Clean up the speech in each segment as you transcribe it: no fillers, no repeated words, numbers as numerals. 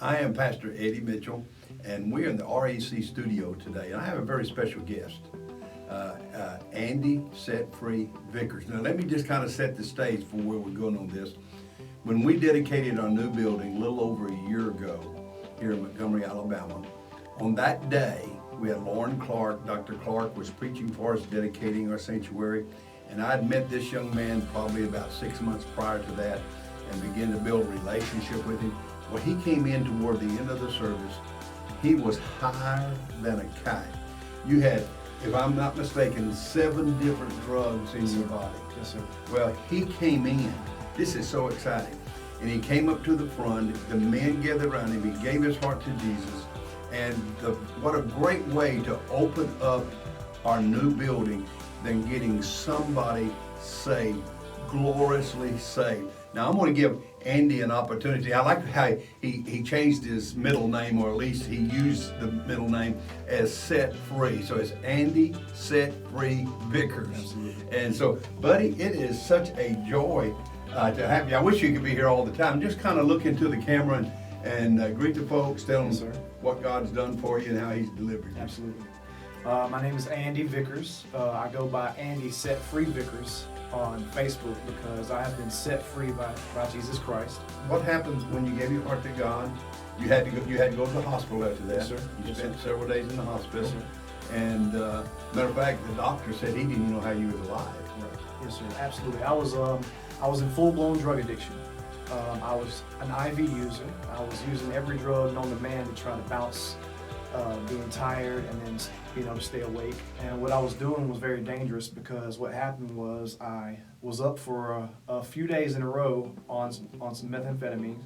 I am Pastor Eddie Mitchell, and we're in the RAC studio today, and I have a very special guest, Andy Set Free Vickers. Now, let me just kind of set the stage for where we're going on this. When we dedicated our new building a little over a year ago here in Montgomery, Alabama, on that day, we had Lauren Clark. Dr. Clark was preaching for us, dedicating our sanctuary, and I had met this young man probably about 6 months prior to that and began to build a relationship with him. When he came in toward the end of the service, he was higher than a kite. You had, if I'm not mistaken, 7 different drugs in your body. Yes, sir. Well, he came in. This is so exciting. And he came up to the front. The men gathered around him. He gave his heart to Jesus. And what a great way to open up our new building than getting somebody saved, gloriously saved. Now, I'm going to give Andy an opportunity. I like how he changed his middle name, or at least he used the middle name as Set Free. So it's Andy Set Free Vickers. Absolutely. And so, buddy, it is such a joy to have you. I wish you could be here all the time. Just kind of look into the camera and greet the folks, tell them what God's done for you and how He's delivered you. Absolutely. My name is Andy Vickers. I go by Andy Set Free Vickers on Facebook because I have been set free by Jesus Christ. What happened when you gave your heart to God? You had to go to the hospital after that. Yes, sir. You Yes, spent sir. several days in the hospital. Yes, sir. And matter of fact, the doctor said he didn't even know how you was alive. Right. Yes, sir. Absolutely. I was in full-blown drug addiction. I was an IV user. I was using every drug known to man to try to bounce being tired and then to stay awake. And what I was doing was very dangerous because what happened was I was up for a few days in a row on some methamphetamines,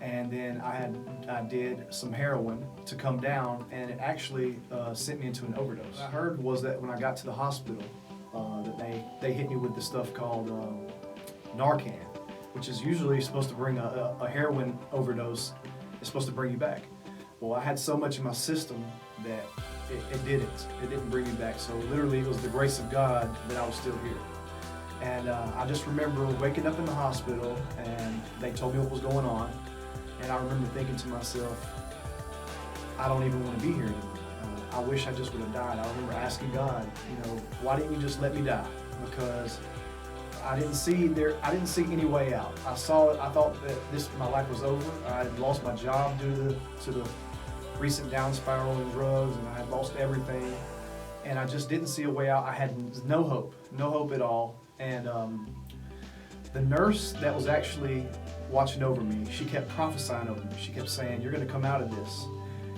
and then I did some heroin to come down, and it actually sent me into an overdose. What I heard was that when I got to the hospital, that they hit me with this stuff called Narcan, which is usually supposed to bring a heroin overdose. It's supposed to bring you back. Well, I had so much in my system that it didn't. It didn't bring me back. So literally, it was the grace of God that I was still here. And I just remember waking up in the hospital, and they told me what was going on. And I remember thinking to myself, I don't even want to be here anymore. I wish I just would have died. I remember asking God, why didn't you just let me die? Because I didn't see any way out. I thought that my life was over. I had lost my job due to the recent down spiral in drugs, and I had lost everything. And I just didn't see a way out. I had no hope at all. And the nurse that was actually watching over me, she kept prophesying over me. She kept saying, "You're going to come out of this.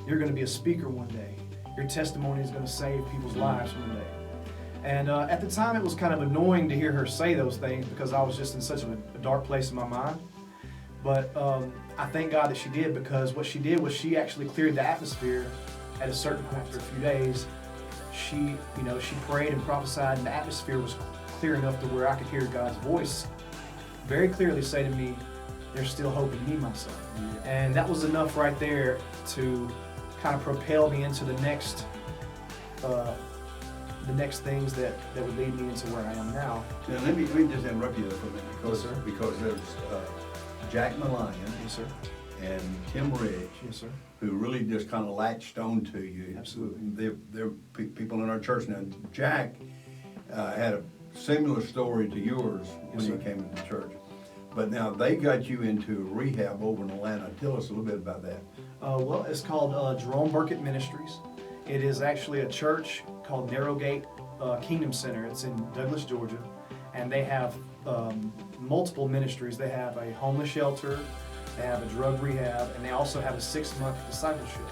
You're going to be a speaker one day. Your testimony is going to save people's lives one day." And at the time, it was kind of annoying to hear her say those things because I was just in such a dark place in my mind. But I thank God that she did, because what she did was she actually cleared the atmosphere at a certain point. After a few days, she prayed and prophesied, and the atmosphere was clear enough to where I could hear God's voice very clearly say to me, "There's still hope in me, my son." Yeah. And that was enough right there to kind of propel me into the next things that would lead me into where I am now. Now, let me just interrupt you there for a minute, because there's Jack Malayan, yes, sir, and Tim Ridge, yes, sir, who really just kind of latched on to you. Absolutely. They're people in our church now. Jack had a similar story to yours when he came into the church. But now they got you into rehab over in Atlanta. Tell us a little bit about that. Well, it's called Jerome Burkett Ministries. It is actually a church called Narrowgate Kingdom Center. It's in Douglas, Georgia, and they have multiple ministries. They have a homeless shelter, they have a drug rehab, and they also have a 6-month discipleship.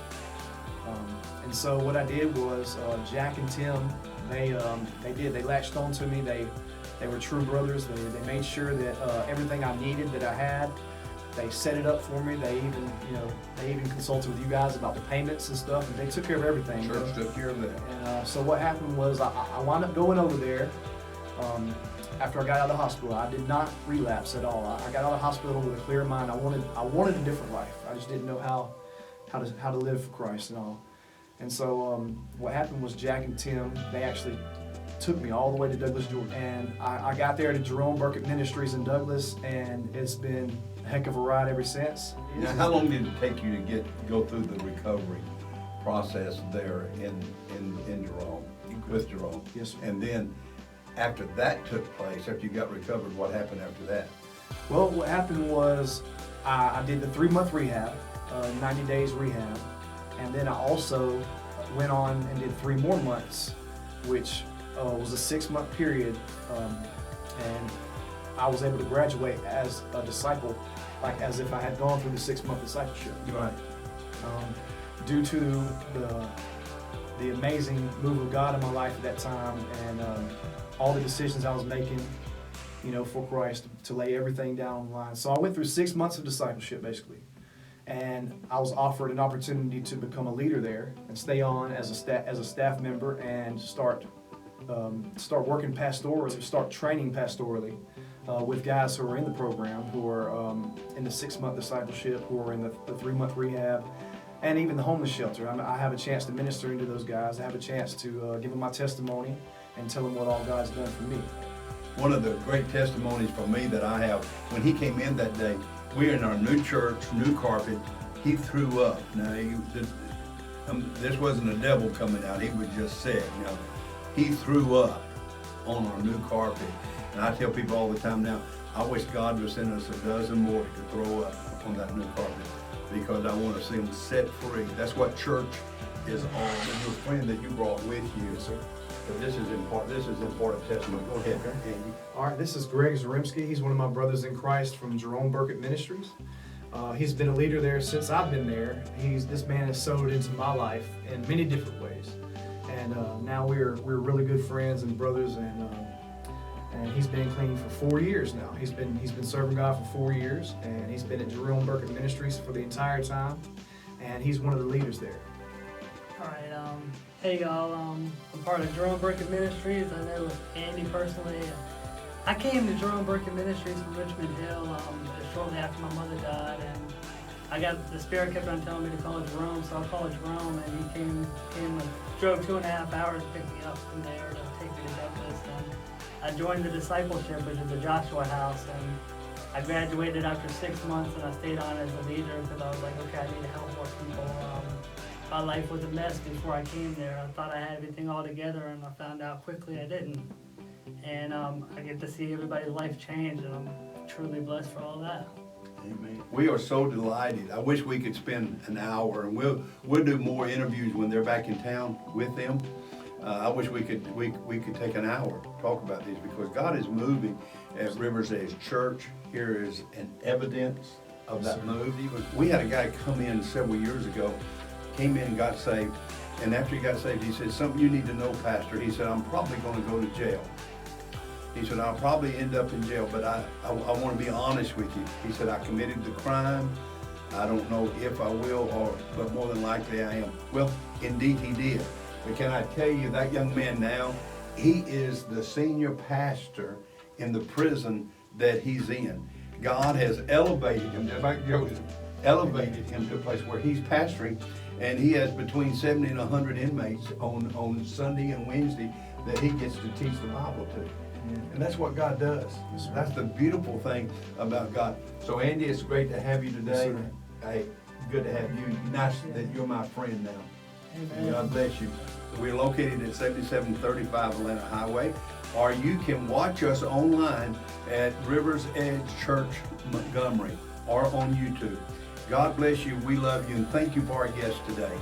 And so what I did was Jack and Tim, they latched on to me. They were true brothers. They made sure that everything I needed that I had, they set it up for me. They even consulted with you guys about the payments and stuff, and they took care of everything. Church took care of that. And so what happened was I wound up going over there after I got out of the hospital. I did not relapse at all. I got out of the hospital with a clear mind. I wanted a different life. I just didn't know how to live for Christ and all. And so what happened was Jack and Tim, they actually took me all the way to Douglas, Georgia. And I got there to Jerome, Burkett Ministries in Douglas, and it's been a heck of a ride ever since. Now, how long did it take you to go through the recovery process there in Jerome, with Jerome? Yes, sir. And then after that took place, after you got recovered, what happened after that? Well, what happened was I did the 3-month rehab, 90 days rehab, and then I also went on and did 3 more months, which was a 6-month period, and I was able to graduate as a disciple, like as if I had gone through the 6-month discipleship. Right. Due to the amazing move of God in my life at that time, and all the decisions I was making, for Christ, to lay everything down on the line. So I went through 6 months of discipleship, basically. And I was offered an opportunity to become a leader there and stay on as a staff member and start working pastorally, start training pastorally with guys who are in the program, who are in the 6-month discipleship, who are in the 3-month rehab, and even the homeless shelter. I have a chance to minister into those guys. I have a chance to give them my testimony and tell them what all God's done for me. One of the great testimonies for me that I have, when he came in that day, we were in our new church, new carpet. He threw up. Now, this wasn't a devil coming out. He was just sick. He threw up on our new carpet. And I tell people all the time now, I wish God would send us a dozen more to throw up on that new carpet, because I want to see them set free. That's what church is all. And your friend that you brought with you, sir. But this is important testimony. Go ahead, Andy. All right, this is Greg Zaremski. He's one of my brothers in Christ from Jerome Burkett Ministries. He's been a leader there since I've been there. This man has sowed into my life in many different ways, and now we're really good friends and brothers. And he's been clean for 4 years now. He's been serving God for 4 years, and he's been at Jerome Burkett Ministries for the entire time, and he's one of the leaders there. All right, hey y'all, I'm part of Jerome Burkett Ministries. I know Andy personally. I came to Jerome Burkett Ministries from Richmond Hill shortly after my mother died, and the Spirit kept on telling me to call Jerome, so I called Jerome, and he came and drove 2.5 hours to pick me up from there to take me to Douglas. And I joined the discipleship, which is the Joshua House, and I graduated after 6 months, and I stayed on as a leader because I was like, okay, I need to help more people. My life was a mess before I came there. I thought I had everything all together, and I found out quickly I didn't. And I get to see everybody's life change, and I'm truly blessed for all that. Amen. We are so delighted. I wish we could spend an hour, and we'll do more interviews when they're back in town with them. I wish we could take an hour to talk about these, because God is moving at RiversEdge Church. Here is an evidence of that move. We had a guy come in several years ago, came in and got saved, and after he got saved, he said, "Something you need to know, Pastor." He said, "I'm probably going to go to jail." He said, "I'll probably end up in jail, but I want to be honest with you." He said, "I committed the crime. I don't know if I will, but more than likely I am." Well, indeed he did. But can I tell you, that young man now, he is the senior pastor in the prison that he's in. God has elevated him, just like Joseph, elevated him to a place where he's pastoring, and he has between 70 and 100 inmates on Sunday and Wednesday that he gets to teach the Bible to. And that's what God does. That's the beautiful thing about God. So Andy, it's great to have you today. Hey, good to have you. Nice that you're my friend now. Amen. God bless you. We're located at 7735 Atlanta Highway, or you can watch us online at RiversEdge Church Montgomery or on YouTube. God bless you. We love you, and thank you for our guest today.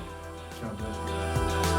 God bless you.